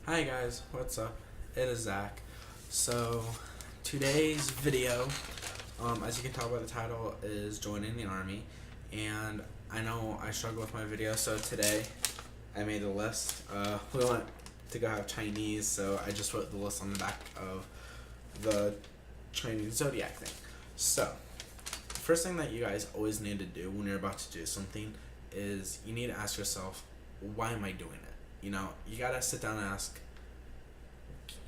Hi guys, what's up? It is Zach. So today's video, as you can tell by the title, is joining the army, and I know I struggle with my video, so today I made a list. We went to go have Chinese, so I just wrote the list on the back of the Chinese zodiac thing. So the first thing that you guys always need to do when you're about to do something is you need to ask yourself, why am I doing it? You gotta sit down and ask,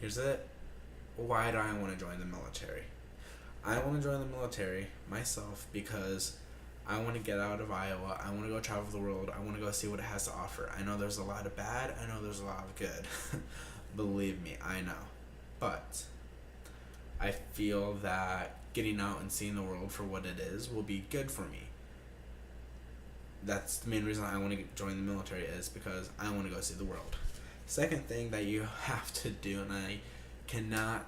here's it, why do I want to join the military? I want to join the military myself because I want to get out of Iowa. I want to go travel the world. I want to go see what it has to offer. I know there's a lot of bad. I know there's a lot of good. Believe me, I know. But I feel that getting out and seeing the world for what it is will be good for me. That's the main reason I want to join the military, is because I want to go see the world. Second thing that you have to do, and I cannot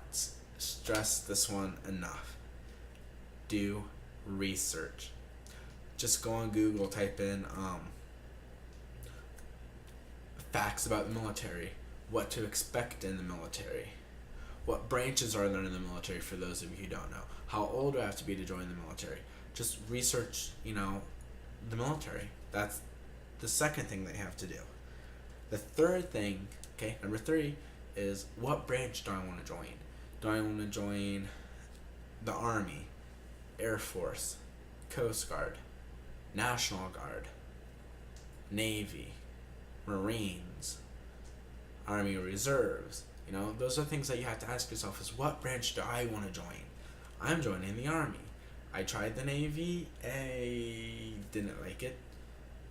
stress this one enough, do research. Just go on Google, type in facts about the military, what to expect in the military, what branches are there in the military for those of you who don't know, how old do I have to be to join the military. Just research, the military. That's the second thing that you have to do. The third thing, number 3, is what branch do I want to join? Do I want to join the Army, Air Force, Coast Guard, National Guard, Navy, Marines, Army Reserves? Those are things that you have to ask yourself, is what branch do I want to join? I'm joining the Army. I tried the Navy. I didn't like it.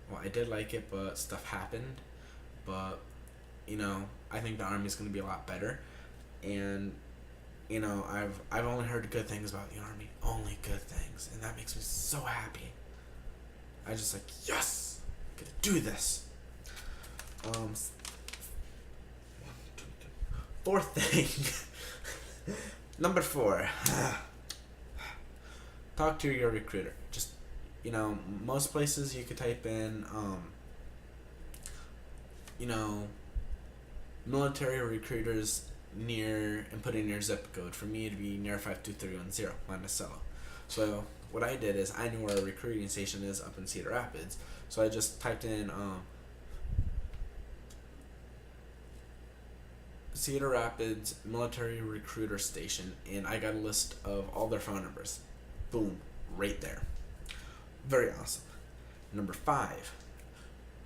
Well, I did like it, but stuff happened. But, I think the Army's going to be a lot better. And, I've only heard good things about the Army. Only good things. And that makes me so happy. I just yes! I'm going to do this. Fourth thing. Number 4. Talk to your recruiter. Just, most places you could type in, military recruiters near, and put in your zip code. For me, it'd be near 52310, Monticello. So what I did is, I knew where a recruiting station is up in Cedar Rapids. So I just typed in Cedar Rapids Military Recruiter Station, and I got a list of all their phone numbers. Boom, right there. Very awesome. Number 5,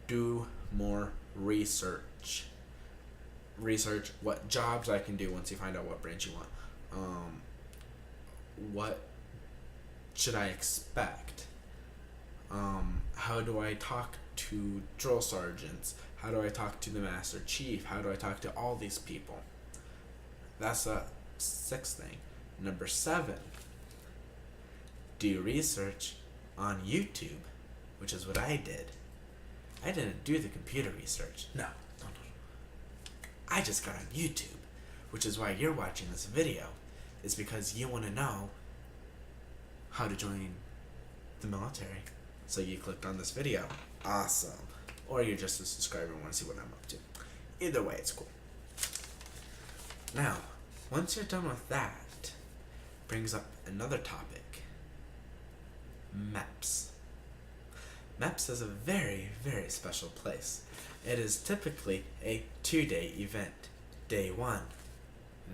do more research. Research what jobs I can do once you find out what branch you want. What should I expect? How do I talk to drill sergeants? How do I talk to the Master Chief? How do I talk to all these people? That's a 6th thing. Number 7, do research on YouTube, which is what I did. I didn't do the computer research. No. I just got on YouTube, which is why you're watching this video, is because you want to know how to join the military. So you clicked on this video. Awesome. Or you're just a subscriber and want to see what I'm up to. Either way, it's cool. Now, once you're done with that, brings up another topic. MEPS. MEPS is a very, very special place. It is typically a 2-day event. Day 1,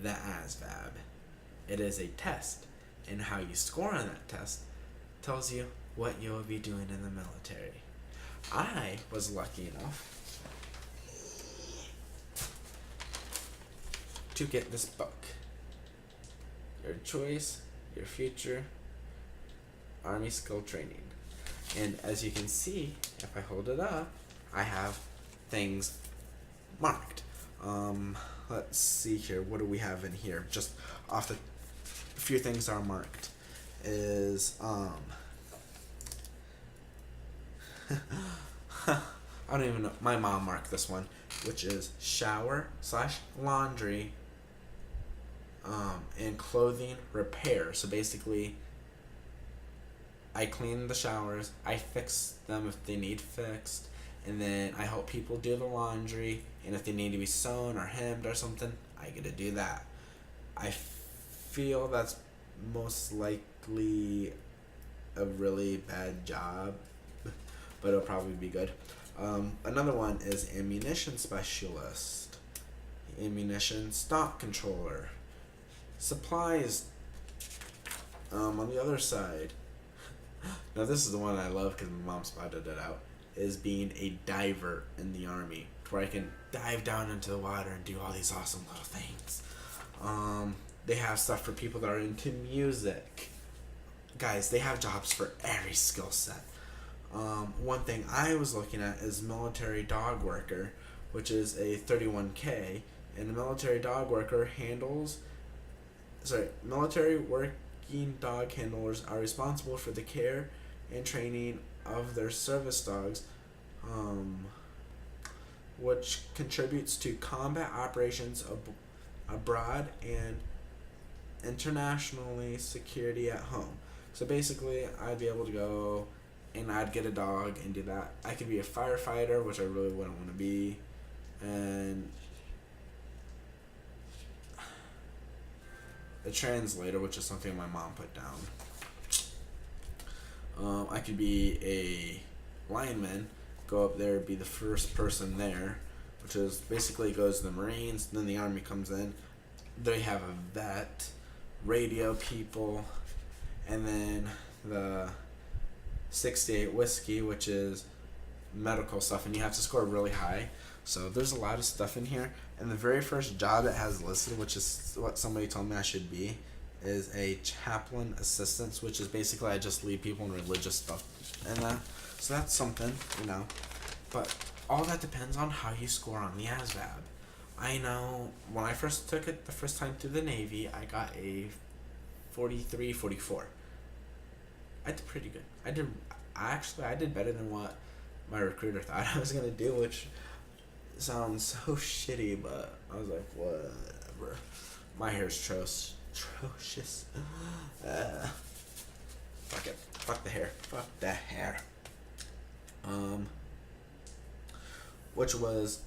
the ASVAB. It is a test, and how you score on that test tells you what you'll be doing in the military. I was lucky enough to get this book, Your Choice, Your Future, Army Skill Training. And as you can see, if I hold it up, I have things marked. Let's see here. What do we have in here? Just off the few things that are marked is I don't even know. My mom marked this one, which is shower/laundry and clothing repair. So basically, I clean the showers, I fix them if they need fixed, and then I help people do the laundry, and if they need to be sewn or hemmed or something, I get to do that. I feel that's most likely a really bad job, but it'll probably be good. Another one is ammunition specialist, ammunition stock controller, supplies. On the other side, now this is the one I love because my mom spotted it out, is being a diver in the Army, where I can dive down into the water and do all these awesome little things. They have stuff for people that are into music. Guys, they have jobs for every skill set. One thing I was looking at is military dog worker, which is a 31K, and a military dog worker military working dog handlers are responsible for the care and training of their service dogs, which contributes to combat operations abroad and internationally security at home. So basically, I'd be able to go and I'd get a dog and do that. I could be a firefighter, which I really wouldn't want to be, and a translator, which is something my mom put down. I could be a lineman, go up there, be the first person there, which is basically goes to the Marines, then the Army comes in. They have a vet, radio people, and then the 68 whiskey, which is medical stuff, and you have to score really high. So there's a lot of stuff in here. And the very first job it has listed, which is what somebody told me I should be, is a chaplain assistant, which is basically I just lead people in religious stuff and that. So that's something, But all that depends on how you score on the ASVAB. I know when I first took it the first time through the Navy, I got a 43, 44. I did pretty good. I did better than what my recruiter thought I was gonna do, which sounds so shitty, but I was like, whatever. My hair's atrocious. Fuck it. Fuck the hair. Fuck the hair. Which was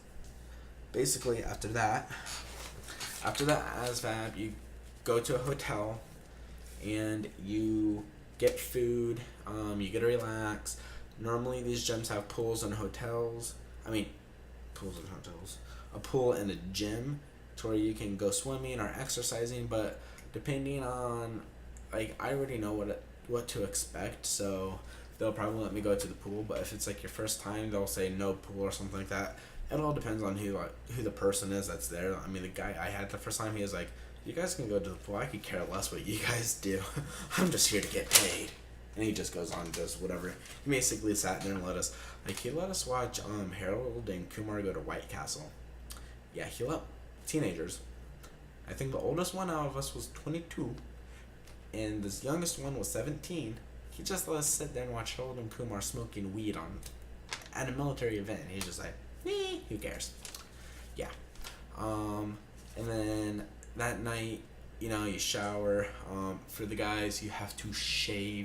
basically after that ASVAB, you go to a hotel and you get food, you get to relax. Normally these gyms have pools and hotels. A pool and a gym to where you can go swimming or exercising, but depending on, I already know what to expect, so they'll probably let me go to the pool. But if it's your first time, they'll say no pool or something like that. It all depends on who the person is that's there. The guy I had the first time, he was like, you guys can go to the pool, I could care less what you guys do. I'm just here to get paid. And he just goes on and does whatever. He basically sat there and let us watch Harold and Kumar go to White Castle. Yeah, he let teenagers. I think the oldest one out of us was 22, and this youngest one was 17. He just let us sit there and watch Harold and Kumar smoking weed at a military event. He's just like, who cares? Yeah. And then that night, you shower. For the guys, you have to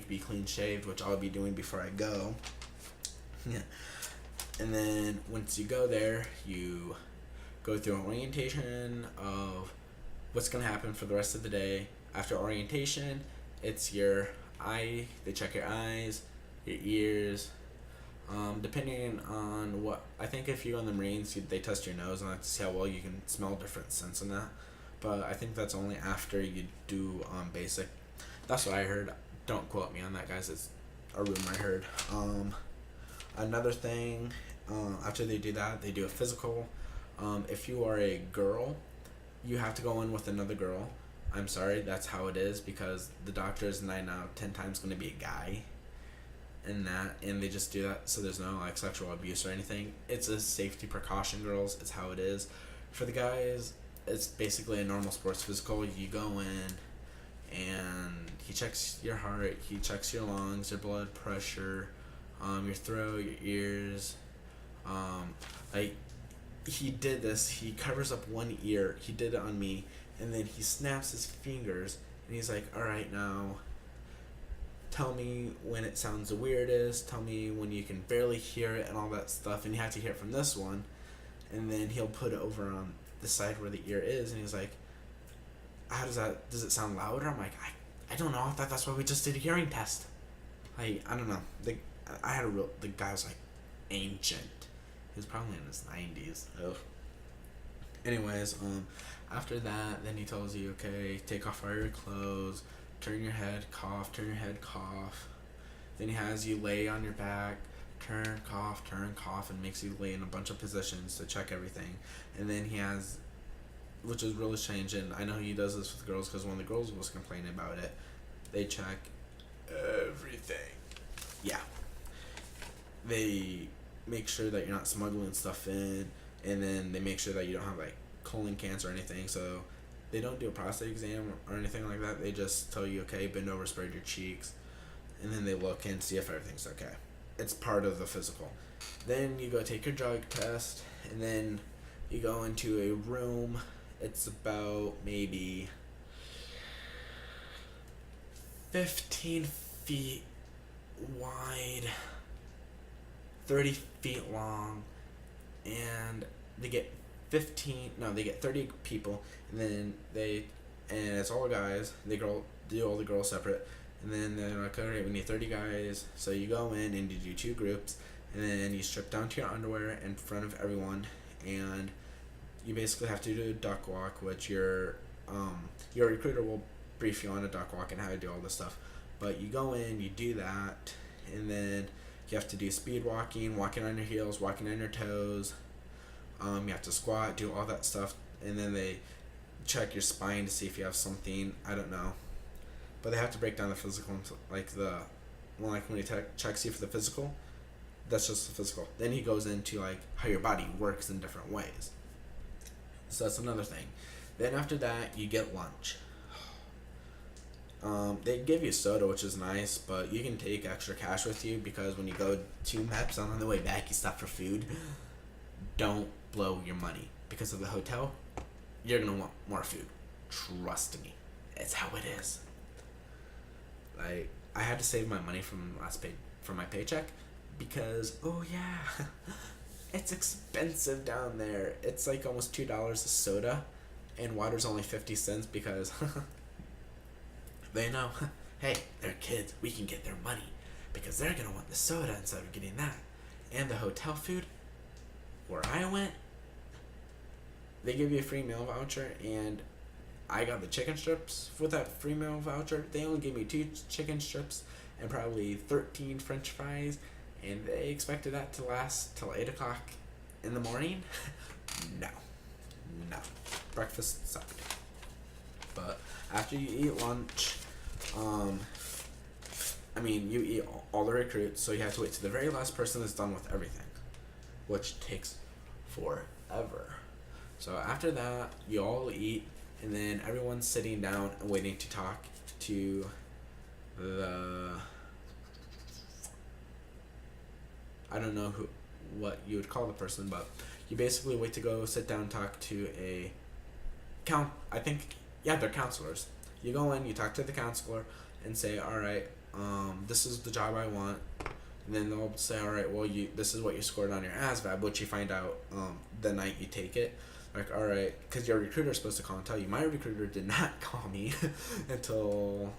be clean shaved, which I'll be doing before I go. Yeah. And then once you go there, you go through an orientation of what's going to happen for the rest of the day. After orientation, it's they check your eyes, your ears, depending on what, I think if you go in the Marines, they test your nose and see how well you can smell different scents and that. But I think that's only after you do basic. That's what I heard. Don't quote me on that, guys. It's a rumor I heard. Another thing, after they do that, they do a physical. If you are a girl, you have to go in with another girl. I'm sorry, that's how it is, because the doctor is 9 out of 10 times going to be a guy. And they just do that so there's no sexual abuse or anything. It's a safety precaution, girls. It's how it is. For the guys, it's basically a normal sports physical. You go in and he checks your heart, he checks your lungs, your blood pressure, your throat, your ears. He did this. He covers up one ear. He did it on me, and then he snaps his fingers and he's like, "All right, now tell me when it sounds the weirdest, tell me when you can barely hear it and all that stuff, and you have to hear it from this one. And then he'll put it over on the side where the ear is, and he's like, does it sound louder? I'm like, I don't know, I thought that's why we just did a hearing test. I don't know. The guy was like ancient. He was probably in his 90s. Ugh. Anyways, after that, then he tells you, okay, take off all your clothes, turn your head, cough, turn your head, cough. Then he has you lay on your back, turn, cough, and makes you lay in a bunch of positions to check everything. And then he has, which is really strange, and I know he does this with girls because one of the girls was complaining about it. They check everything. Yeah. They make sure that you're not smuggling stuff in, and then they make sure that you don't have like colon cancer or anything. So they don't do a prostate exam or anything like that. They just tell you, okay, bend over, spread your cheeks, and then they look and see if everything's okay. It's part of the physical. Then you go take your drug test, and then you go into a room. It's about maybe 15 feet wide, 30 feet long, and they get 30 people, and then and it's all guys. They do all the girls separate, and then they're like, alright, we need 30 guys. So you go in and you do 2 groups, and then you strip down to your underwear in front of everyone, and you basically have to do a duck walk, which your recruiter will brief you on a duck walk and how to do all this stuff. But you go in, you do that, and then you have to do speed walking on your heels, walking on your toes. You have to squat, do all that stuff, and then they check your spine to see if you have something. I don't know, but they have to break down the physical, like when he checks you for the physical. That's just the physical. Then he goes into like how your body works in different ways. So that's another thing. Then after that, you get lunch. They give you soda, which is nice, but you can take extra cash with you because when you go to MEPS and on the way back you stop for food. Don't blow your money because of the hotel. You're gonna want more food. Trust me, it's how it is. Like, I had to save my money from my paycheck because it's expensive down there. It's like almost $2 a soda, and water's only 50 cents because they know, hey, they're kids. We can get their money because they're gonna want the soda instead of getting that. And the hotel food, where I went, they give you a free meal voucher, and I got the chicken strips with that free meal voucher. They only gave me 2 chicken strips and probably 13 French fries, and they expected that to last till 8 o'clock in the morning. No. Breakfast sucked. But after you eat lunch, you eat all the recruits, so you have to wait to the very last person that's done with everything, which takes forever. So after that, you all eat, and then everyone's sitting down and waiting to talk to I don't know what you would call the person, but you basically wait to go sit down and talk to they're counselors. You go in, you talk to the counselor and say, alright, this is the job I want. And then they'll say, alright, well, this is what you scored on your ASVAB, which you find out the night you take it. Like, alright, because your recruiter is supposed to call and tell you. My recruiter did not call me until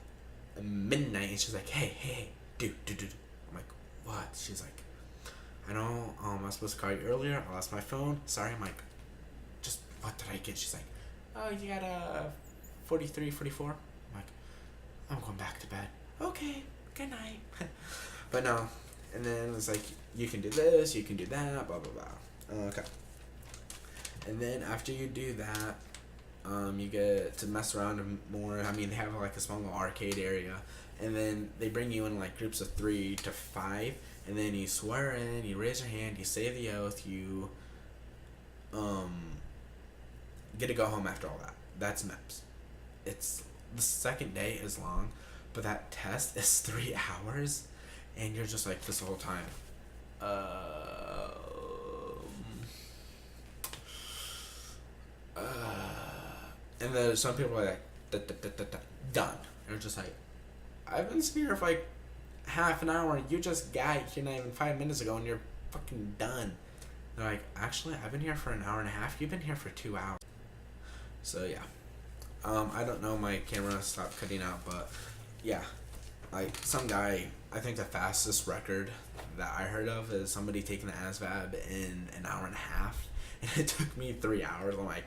midnight, and she's like, hey, dude. I'm like, what? She's like, I know, I was supposed to call you earlier. I lost my phone. Sorry. I'm like, just what did I get? She's like, oh, you got a 43, 44. I'm like, I'm going back to bed. Okay, good night. But no, and then it's like, you can do this, you can do that, blah, blah, blah. Okay. And then after you do that, you get to mess around more. They have like a small little arcade area, and then they bring you in like groups of 3 to 5, and then you swear in, you raise your hand, you say the oath, you get to go home after all that. That's MEPS. It's the second day is long, but that test is 3 hours, and you're just like this whole time. And then some people are like, done. And it's just like, I've been sitting here for like half an hour. You just got here not even 5 minutes ago and you're fucking done. They're like, actually, I've been here for an hour and a half. You've been here for 2 hours. So yeah. I don't know, my camera stopped cutting out, but yeah. Like, some guy, I think the fastest record that I heard of is somebody taking the ASVAB in an hour and a half. And it took me 3 hours. I'm like,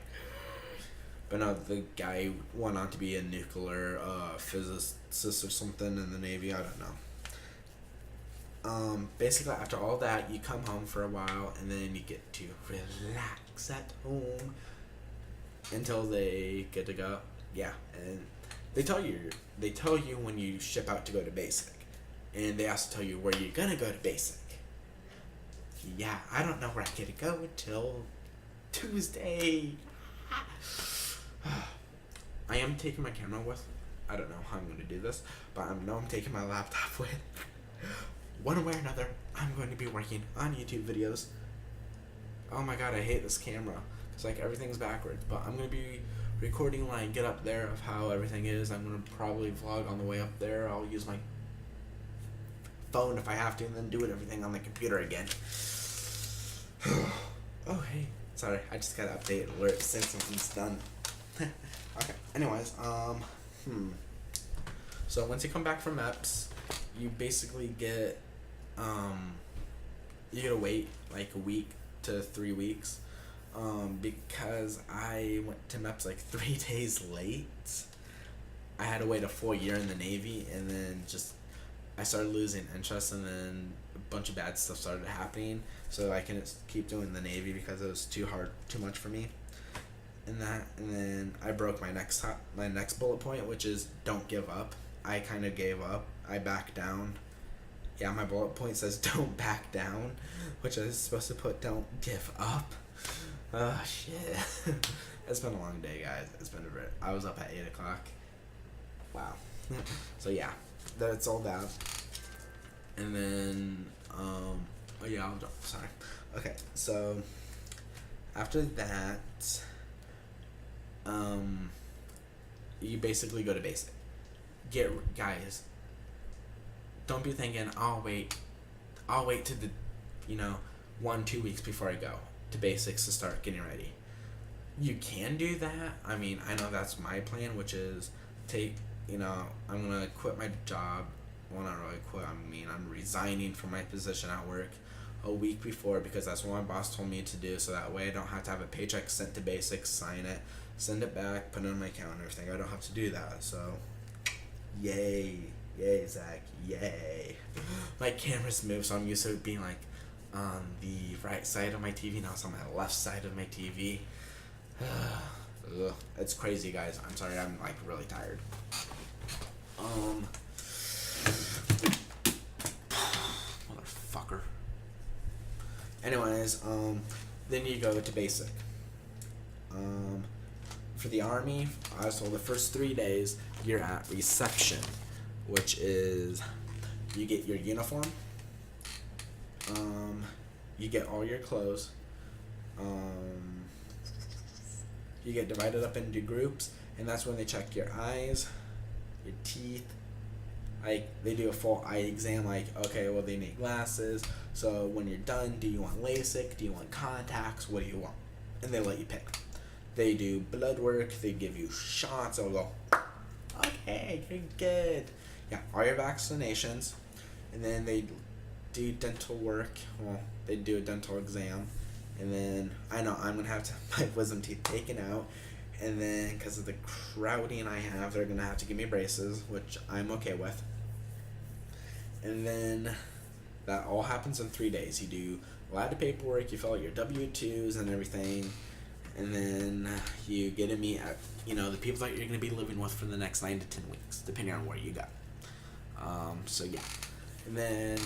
but no, the guy went on to be a nuclear physicist or something in the Navy. I don't know. Basically, after all that, you come home for a while, and then you get to relax at home until they get to go. Yeah, and they tell you when you ship out to go to basic, and they also tell you where you're gonna go to basic. Yeah, I don't know where I get to go until Tuesday. I am taking my camera with. I don't know how I'm gonna do this, but I know I'm taking my laptop with. One way or another, I'm going to be working on YouTube videos. Oh my god, I hate this camera. It's like everything's backwards, but I'm going to be recording when I get up there of how everything is. I'm going to probably vlog on the way up there. I'll use my phone if I have to, and then do everything on the computer again. Oh, hey. Sorry, I just got to update alert saying something's done. Okay, anyways, So once you come back from MEPS, you basically get, you gotta wait like a week to 3 weeks, because I went to MEPS like 3 days late. I had to wait a full year in the Navy, and then I started losing interest, and then a bunch of bad stuff started happening, so I couldn't keep doing the Navy because it was too much for me. And then I broke my next bullet point, which is don't give up. I kind of gave up. I backed down. Yeah, my bullet point says don't back down, which I was supposed to put don't give up. Oh, shit. It's been a long day, guys. I was up at 8 o'clock. Wow. So, yeah, that's all that. And then, oh, yeah, sorry. Okay, so, after that, you basically go to basic. Guys, don't be thinking I'll wait to the 1-2 weeks before I go to basics to start getting ready. You can do that. I mean, I know that's my plan, which is I'm gonna quit my job. Well, not really quit. I mean, I'm resigning from my position at work a week before, because that's what my boss told me to do, so that way I don't have to have a paycheck sent to basics, sign it, send it back, put it on my account and everything. I don't have to do that. So yay, Zach, yay. My camera's moved, so I'm used to it being like on the right side of my TV. Now it's on my left side of my TV. Ugh, it's crazy, guys. I'm sorry, I'm like really tired. Motherfucker. Anyways, then you go to basic. For the Army, so the first 3 days, you're at reception, which is you get your uniform, you get all your clothes, you get divided up into groups, and that's when they check your eyes, your teeth. Like, they do a full eye exam, like, okay, well, they need glasses, so when you're done, do you want LASIK, do you want contacts, what do you want? And they let you pick. They do blood work, they give you shots, they'll go, okay, you're good. Yeah, all your vaccinations, and then they do dental work. Well, they do a dental exam, and then I know I'm going to have to have my wisdom teeth taken out, and then because of the crowding I have, they're going to have to give me braces, which I'm okay with. And then that all happens in 3 days. You do a lot of paperwork, you fill out your W-2s and everything, and then you get to meet the people that you're going to be living with for the next 9 to 10 weeks, depending on where you go. So yeah, and then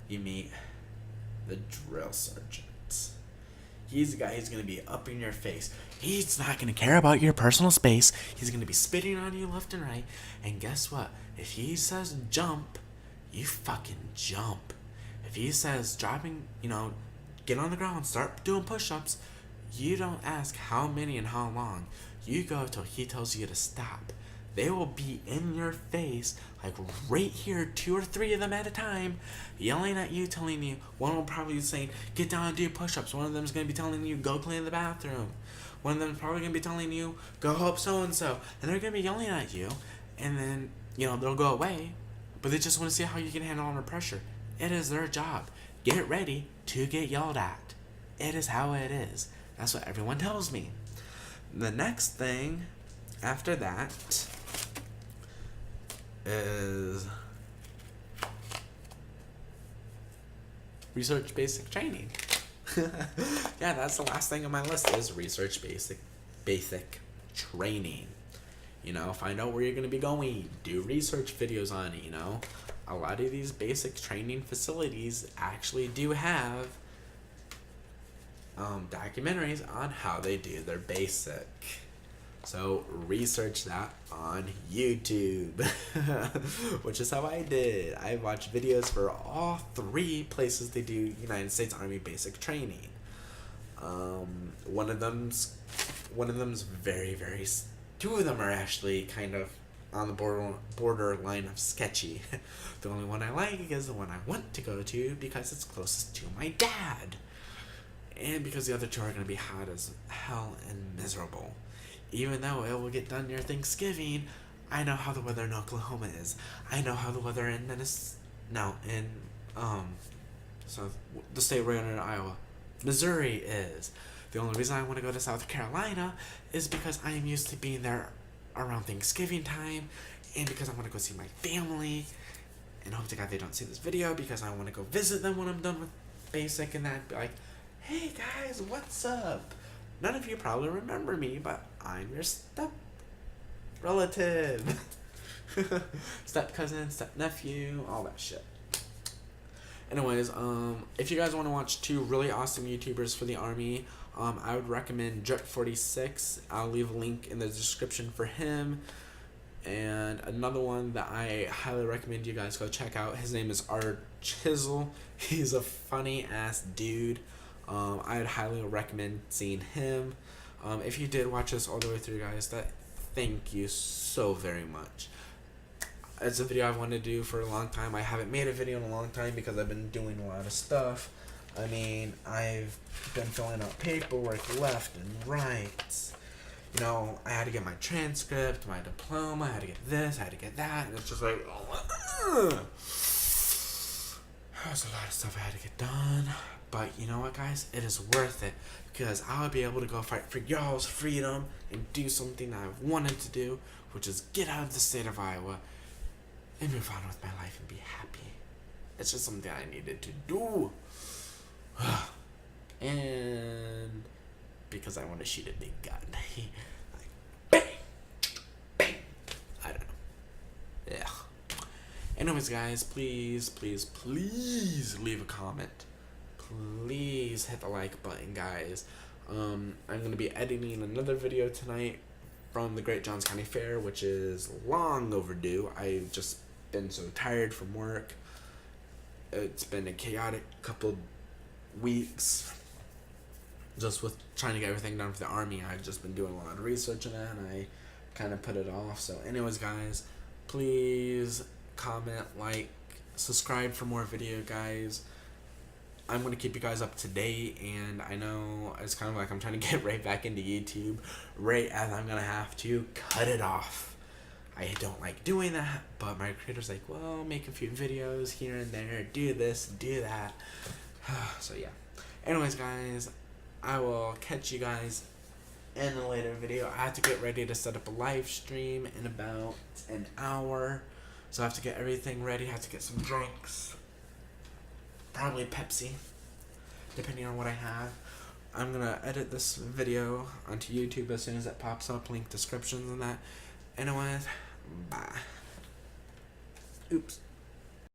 you meet the drill sergeant. He's the guy who's going to be up in your face. He's not going to care about your personal space. He's going to be spitting on you left and right. And guess what? If he says jump, you fucking jump. If he says dropping, get on the ground, start doing push-ups, you don't ask how many and how long. You go till he tells you to stop. they will be in your face, like right here, 2 or 3 of them at a time, yelling at you, telling you, one will probably be saying, get down and do push-ups. One of them is going to be telling you, go clean the bathroom. One of them is probably going to be telling you, go help so-and-so. And they're going to be yelling at you, and then, they'll go away, but they just want to see how you can handle under pressure. It is their job. Get ready to get yelled at. It is how it is. That's what everyone tells me. The next thing after that is research basic training. Yeah, that's the last thing on my list is research basic training. Find out where you're going to be going. Do research videos on it, A lot of these basic training facilities actually do have documentaries on how they do their basic. So research that on YouTube, which is how I did. I watched videos for all 3 places they do United States Army basic training. One of them's very, very. 2 of them are actually kind of on the borderline of sketchy. The only one I like is the one I want to go to because it's closest to my dad. And because the other 2 are going to be hot as hell and miserable. Even though it will get done near Thanksgiving, I know how the weather in Oklahoma is. I know how the weather in the state right under Iowa, Missouri is. The only reason I want to go to South Carolina is because I am used to being there around Thanksgiving time, and because I want to go see my family, and hope to God they don't see this video because I want to go visit them when I'm done with basic and that. Be like, hey guys, what's up? None of you probably remember me, but I'm your step relative, step cousin, step nephew, all that shit. Anyways, if you guys want to watch 2 really awesome YouTubers for the Army, I would recommend Jet46. I'll leave a link in the description for him. And another one that I highly recommend you guys go check out, his name is Art Chisel. He's a funny ass dude. I'd highly recommend seeing him. If you did watch this all the way through, guys, thank you so very much. It's a video I've wanted to do for a long time. I haven't made a video in a long time because I've been doing a lot of stuff. I mean, I've been filling out paperwork left and right. I had to get my transcript, my diploma, I had to get this, I had to get that, and it's just like, there's a lot of stuff I had to get done. But you know what, guys? It is worth it because I'll be able to go fight for y'all's freedom and do something that I've wanted to do, which is get out of the state of Iowa and move on with my life and be happy. It's just something I needed to do. And because I want to shoot a big gun. Like, bang! Bang! I don't know. Yeah. Anyways, guys, please leave a comment. Please hit the like button, guys. I'm going to be editing another video tonight from the Great Johns County Fair, which is long overdue. I've just been so tired from work. It's been a chaotic couple weeks just with trying to get everything done for the Army. I've just been doing a lot of research on it, and I kind of put it off. So anyways, guys, please comment, like, subscribe for more video, guys. I'm going to keep you guys up to date, and I know it's kind of like I'm trying to get right back into YouTube right as I'm going to have to cut it off. I don't like doing that, but my creator's like, well, make a few videos here and there, do this, do that. So yeah. Anyways, guys, I will catch you guys in a later video. I have to get ready to set up a live stream in about an hour. So I have to get everything ready. I have to get some drinks. Probably Pepsi, depending on what I have. I'm going to edit this video onto YouTube as soon as it pops up. Link descriptions and that. Anyways, bye. Oops.